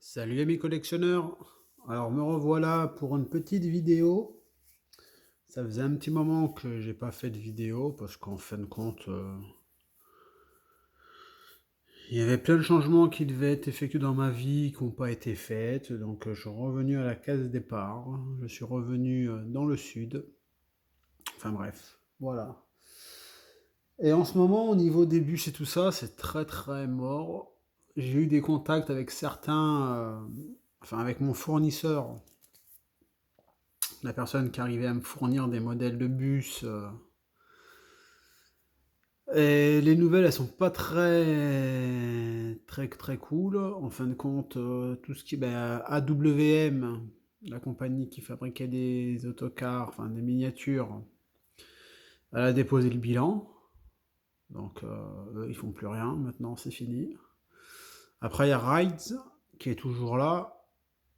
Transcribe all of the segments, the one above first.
Salut amis collectionneurs, alors me revoilà pour une petite vidéo. Ça faisait un petit moment que j'ai pas fait de vidéo parce qu'en fin de compte, il y avait plein de changements qui devaient être effectués dans ma vie qui n'ont pas été faits. Donc je suis revenu à la case départ. Je suis revenu dans le sud. Enfin bref, voilà. Et en ce moment, au niveau des bus et tout ça, c'est très très mort. J'ai eu des contacts avec certains, enfin avec mon fournisseur, la personne qui arrivait à me fournir des modèles de bus. Et les nouvelles, elles sont pas très cool. En fin de compte, tout ce qui est AWM, la compagnie qui fabriquait des autocars, enfin des miniatures, elle a déposé le bilan. Donc eux, ils font plus rien. Maintenant, c'est fini. Après, il y a Rides qui est toujours là.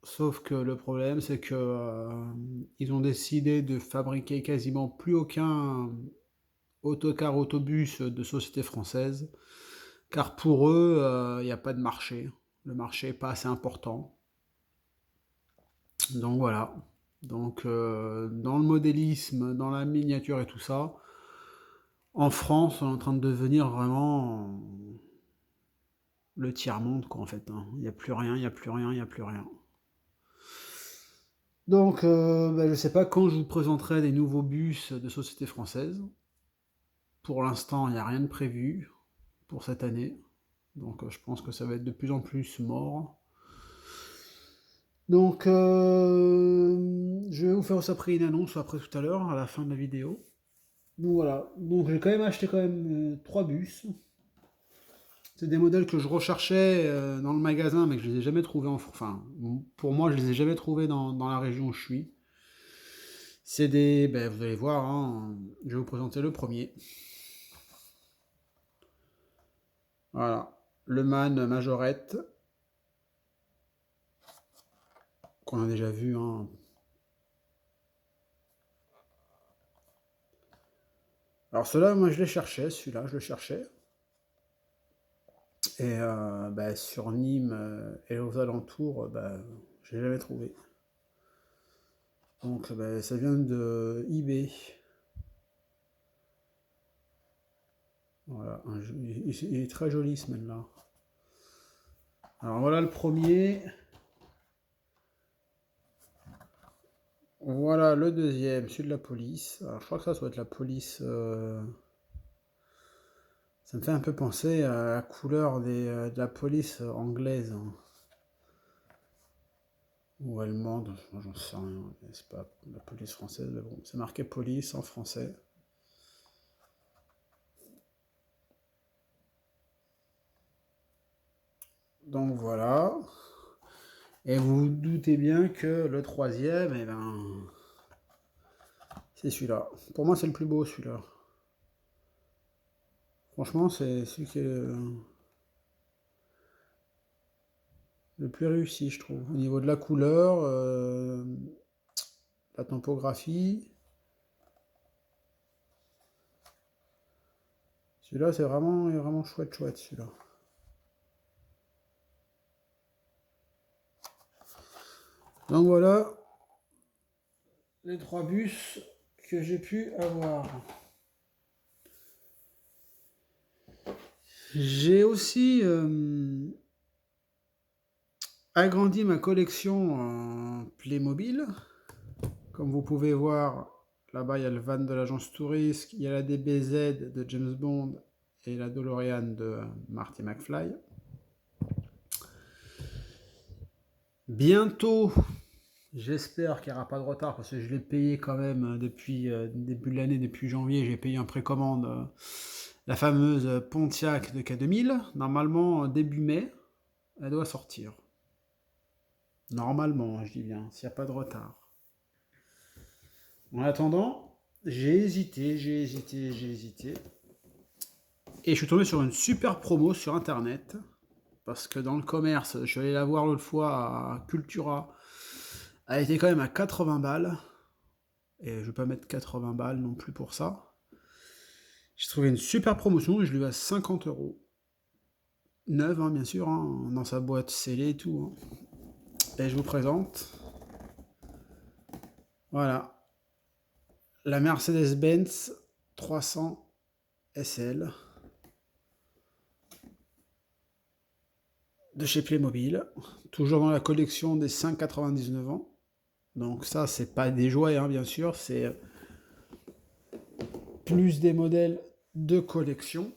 Sauf que le problème, c'est que ils ont décidé de fabriquer quasiment plus aucun autocar, autobus de société française, car pour eux, il n'y a pas de marché. Le marché n'est pas assez important. Donc voilà. Donc dans le modélisme, dans la miniature et tout ça, en France, on est en train de devenir vraiment le tiers-monde, quoi, en fait, hein. Il n'y a plus rien, il n'y a plus rien, il n'y a plus rien. Donc, je ne sais pas quand je vous présenterai des nouveaux bus de société française. Pour l'instant, il n'y a rien de prévu pour cette année. Donc, je pense que ça va être de plus en plus mort. Donc, je vais vous faire aussi après une annonce après tout à l'heure, à la fin de la vidéo. Donc voilà. Donc, j'ai quand même acheté quand même 3 bus. C'est des modèles que je recherchais dans le magasin, mais que je les ai jamais trouvés Enfin, pour moi, je les ai jamais trouvés dans la région où je suis. C'est des... vous allez voir, hein, je vais vous présenter le premier. Voilà. Le Man Majorette, qu'on a déjà vu, hein. Alors celui-là, moi je les cherchais, celui-là, je le cherchais. Et sur Nîmes et aux alentours, je l'ai jamais trouvé. Donc ça vient de eBay. Voilà, il est très joli ce là. Alors voilà le premier. Voilà le deuxième, celui de la police. Alors je crois que ça doit être la police. Ça me fait un peu penser à la couleur de la police anglaise, hein. Ou allemande, j'en sais rien. C'est pas la police française, mais bon, c'est marqué police en français. Donc voilà. Et vous vous doutez bien que le troisième, c'est celui-là. Pour moi, c'est le plus beau, celui-là. Franchement, c'est celui qui est le plus réussi, je trouve. Au niveau de la couleur, la topographie. Celui-là, c'est vraiment chouette, celui-là. Donc voilà les 3 bus que j'ai pu avoir. J'ai aussi agrandi ma collection en Playmobil. Comme vous pouvez voir, là-bas il y a le van de l'agence Touriste, il y a la DBZ de James Bond et la DeLorean de Marty McFly. Bientôt, j'espère qu'il n'y aura pas de retard parce que je l'ai payé quand même depuis début de l'année, depuis janvier, j'ai payé en précommande la fameuse Pontiac de K2000. Normalement, début mai, elle doit sortir. Normalement, je dis bien, s'il n'y a pas de retard. En attendant, j'ai hésité. Et je suis tombé sur une super promo sur internet. Parce que dans le commerce, je suis allé la voir l'autre fois à Cultura. Elle était quand même à 80 balles. Et je ne vais pas mettre 80 balles non plus pour ça. J'ai trouvé une super promotion et je l'ai eu à 50 euros. Neuve, hein, bien sûr, hein, dans sa boîte scellée et tout, hein. Et je vous présente, voilà, la Mercedes-Benz 300 SL de chez Playmobil, toujours dans la collection des 5,99 ans. Donc ça, c'est pas des jouets, hein, bien sûr, c'est plus des modèles de collection.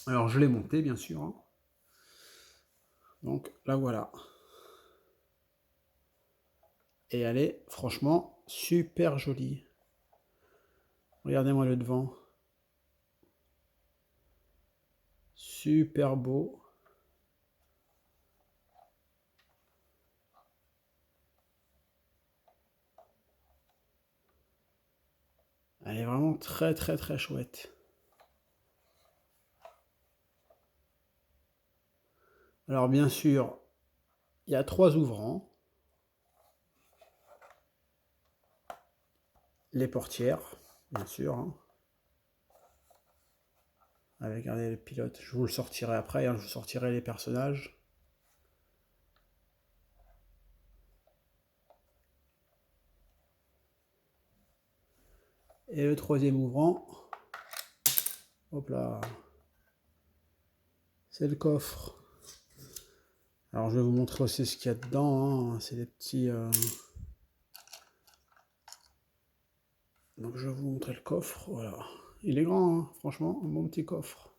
Alors je l'ai monté, bien sûr, hein. Donc là voilà. Et elle est franchement super jolie. Regardez-moi le devant. Super beau. Elle est vraiment très très très chouette. Alors bien sûr, il y a 3 ouvrants. Les portières, bien sûr, hein. Allez, regardez le pilote. Je vous le sortirai après, hein, je vous sortirai les personnages. Et le troisième ouvrant, hop là, c'est le coffre. Alors je vais vous montrer aussi ce qu'il y a dedans, hein. C'est des petits... Donc je vais vous montrer le coffre, voilà. Il est grand, hein, franchement, un bon petit coffre.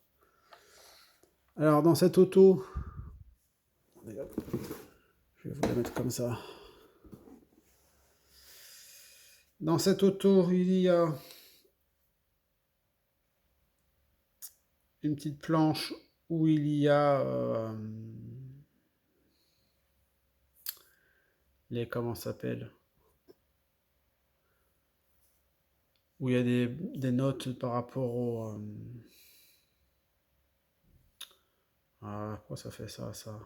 Alors dans cette auto, je vais vous la mettre comme ça. Dans cette auto, il y a une petite planche où il y a les... comment ça s'appelle? Où il y a des notes par rapport au... Ah, pourquoi ça fait ça, ça?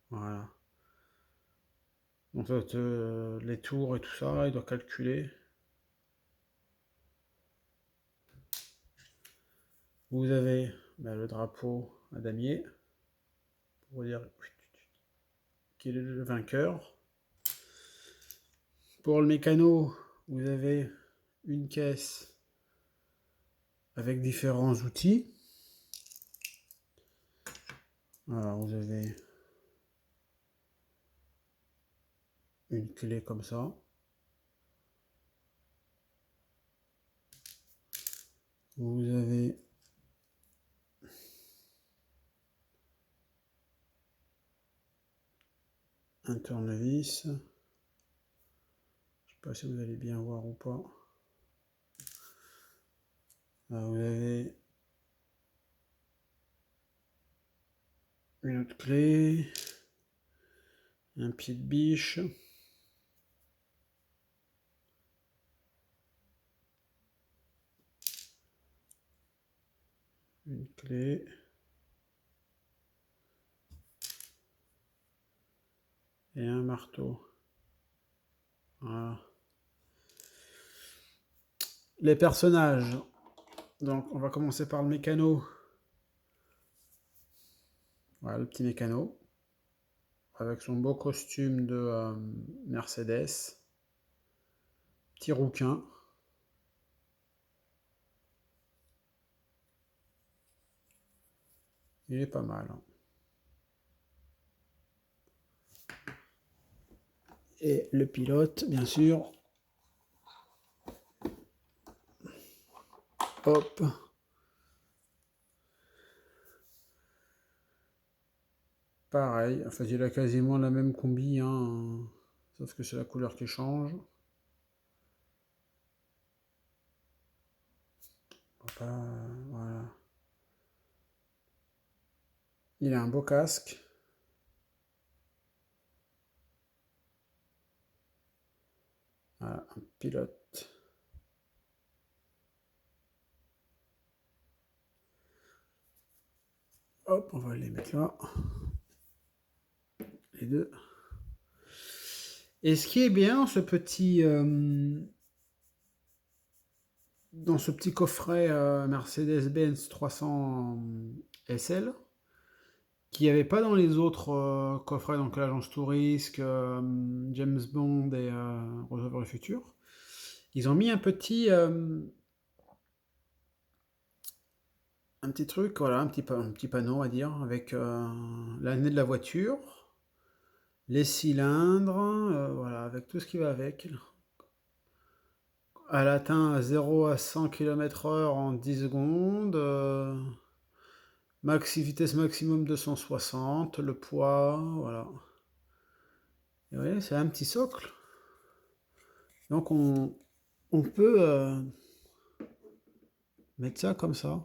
Voilà. En fait, les tours et tout ça, il doit calculer. Vous avez le drapeau à damier pour dire qui est le vainqueur. Pour le mécano, vous avez une caisse avec différents outils. Alors, vous avez une clé comme ça. Vous avez un tournevis. Je ne sais pas si vous allez bien voir ou pas. Là, vous avez une autre clé, un pied de biche, une clé, et un marteau. Voilà. Les personnages. Donc on va commencer par le mécano. Voilà le petit mécano. Avec son beau costume de Mercedes. Petit rouquin. Il est pas mal, hein. Et le pilote, bien sûr. Hop. Pareil, enfin il a quasiment la même combi, hein, sauf que c'est la couleur qui change. Voilà. Il a un beau casque. Voilà, un pilote. Hop, on va les mettre là. Les deux. Et ce qui est bien, ce petit dans ce petit coffret Mercedes-Benz 300 SL, qu'il n'y avait pas dans les autres coffrets, donc l'Agence Touriste, James Bond et Retour vers le futur. Ils ont mis un petit truc, voilà, un petit panneau, on va dire, avec l'année de la voiture, les cylindres, voilà, avec tout ce qui va avec. Elle atteint 0 à 100 km/h en 10 secondes. Vitesse maximum 260, le poids, voilà. Et vous voyez, c'est un petit socle. Donc on peut mettre ça comme ça.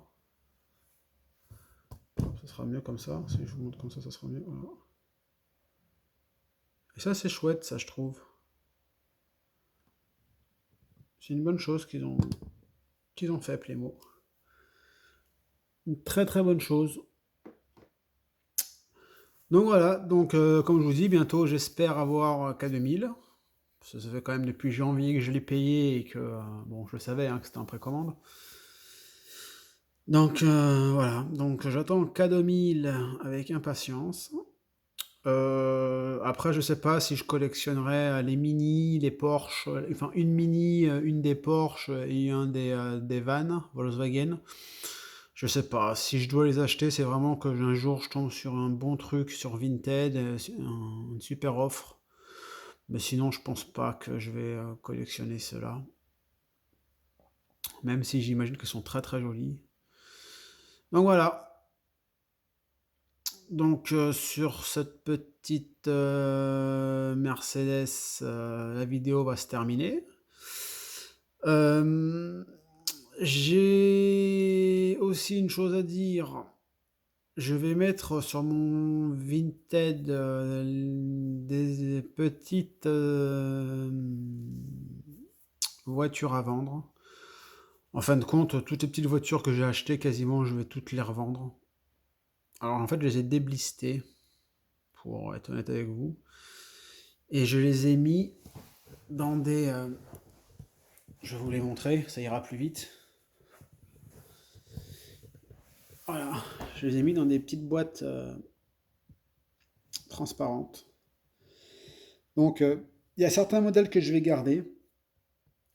Ça sera mieux comme ça. Si je vous montre comme ça sera mieux. Voilà. Et ça, c'est chouette, ça, je trouve. C'est une bonne chose qu'ils ont fait, Playmo. Une très très bonne chose. Donc voilà, donc comme je vous dis, bientôt j'espère avoir K2000. Ça fait quand même depuis janvier que je l'ai payé et que, bon, je le savais hein, que c'était en précommande. Donc voilà, donc j'attends K2000 avec impatience. Après, je sais pas si je collectionnerai les Mini, les Porsche, enfin une Mini, une des Porsche et un des vannes Volkswagen. Je sais pas. Si je dois les acheter, c'est vraiment que un jour je tombe sur un bon truc sur Vinted, une super offre. Mais sinon, je pense pas que je vais collectionner ceux-là. Même si j'imagine qu'elles sont très très jolies. Donc voilà. Donc sur cette petite Mercedes, la vidéo va se terminer. Euh, j'ai aussi une chose à dire. Je vais mettre sur mon Vinted des petites voitures à vendre. En fin de compte, toutes les petites voitures que j'ai achetées, quasiment, je vais toutes les revendre. Alors en fait, je les ai déblistées, pour être honnête avec vous. Et je les ai mis dans des... je vais vous les montrer, ça ira plus vite. Voilà, je les ai mis dans des petites boîtes transparentes. Donc, il y a certains modèles que je vais garder,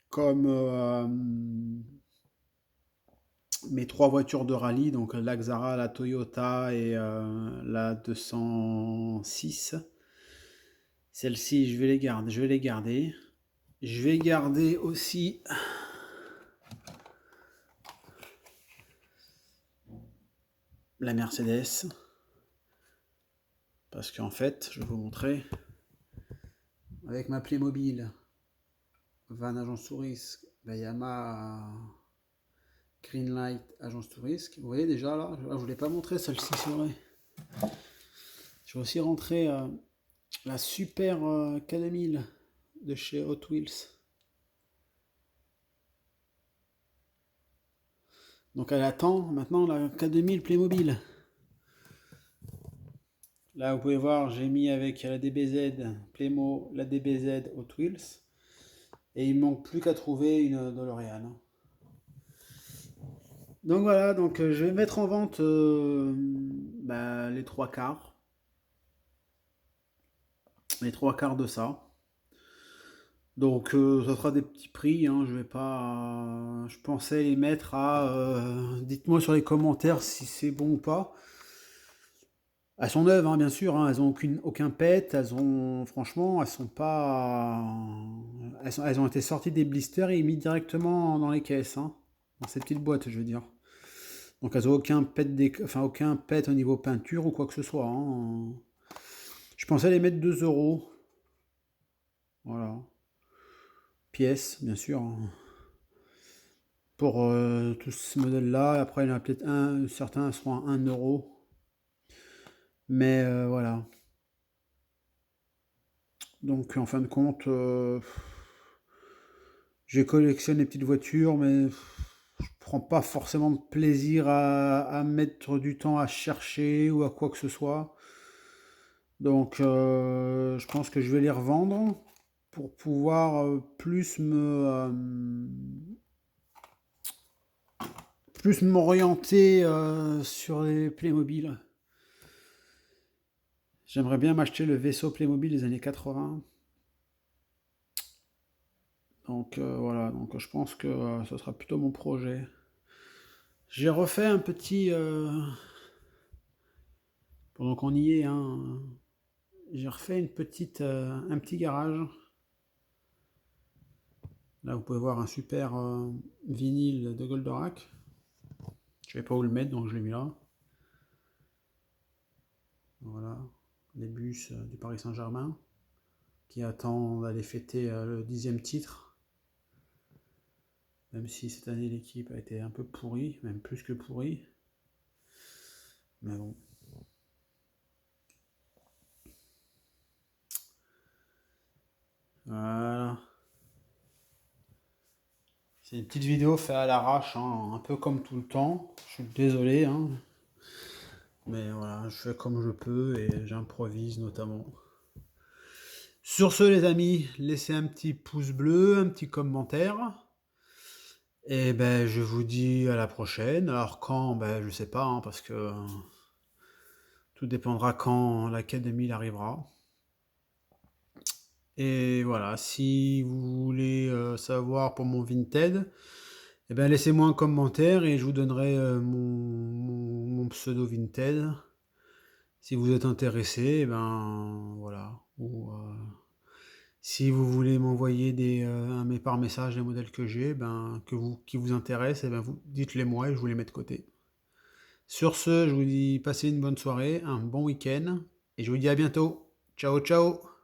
comme mes trois voitures de rallye, donc la Xara, la Toyota et la 206. Celles-ci, je vais les garder. Je vais les garder. Je vais garder aussi la Mercedes. Parce qu'en fait, je vais vous montrer, avec ma Playmobil, Van Agence Touriste, la Yamaha Greenlight Agence Touriste. Vous voyez déjà là, je ne vous l'ai pas montré celle-ci, c'est vrai. Je vais aussi rentrer la Super K2000 de chez Hot Wheels. Donc elle attend maintenant la K2000 Playmobil. Là vous pouvez voir, j'ai mis avec la DBZ Playmo, la DBZ Hot Wheels. Et il ne manque plus qu'à trouver une DeLorean. Donc voilà, donc je vais mettre en vente les trois quarts. Les trois quarts de ça. Donc ça sera des petits prix, hein, je vais pas. Je pensais les mettre à. Dites-moi sur les commentaires si c'est bon ou pas. Elles sont neuves, hein, bien sûr, hein, elles ont aucun pet, elles ont. Franchement, elles sont pas. Elles ont été sorties des blisters et mises directement dans les caisses, hein, dans ces petites boîtes, je veux dire. Donc elles ont aucun pet au niveau peinture ou quoi que ce soit, hein. Je pensais les mettre 2 euros. Voilà. Pièces, bien sûr, hein. Pour tous ces modèles-là. Après, il y en a peut-être certains seront à 1 euro. Mais voilà. Donc, en fin de compte, je collectionne les petites voitures, mais je prends pas forcément de plaisir à mettre du temps à chercher ou à quoi que ce soit. Donc, je pense que je vais les revendre pour pouvoir plus plus m'orienter sur les Playmobil. J'aimerais bien m'acheter le vaisseau Playmobil des années 80. Donc voilà, donc je pense que ce sera plutôt mon projet. J'ai refait un petit... pendant qu'on y est, hein, j'ai refait un petit garage. Là, vous pouvez voir un super vinyle de Goldorak. Je savais pas où le mettre, donc je l'ai mis là. Voilà, les bus du Paris Saint-Germain qui attendent d'aller fêter le 10e titre. Même si cette année l'équipe a été un peu pourrie, même plus que pourrie. Mais bon. Voilà. C'est une petite vidéo faite à l'arrache, hein, un peu comme tout le temps. Je suis désolé, hein, mais voilà, je fais comme je peux et j'improvise notamment. Sur ce, les amis, laissez un petit pouce bleu, un petit commentaire. Et ben, je vous dis à la prochaine. Alors quand, ben, je sais pas, hein, parce que tout dépendra quand la quête de 1000 arrivera. Et voilà, si vous voulez savoir pour mon Vinted, eh ben, laissez-moi un commentaire et je vous donnerai mon pseudo Vinted. Si vous êtes intéressé, eh ben voilà. Ou si vous voulez m'envoyer par message les modèles que j'ai, ben, qui vous intéressent, eh ben, vous dites-les moi et je vous les mets de côté. Sur ce, je vous dis passez une bonne soirée, un bon week-end et je vous dis à bientôt. Ciao ciao.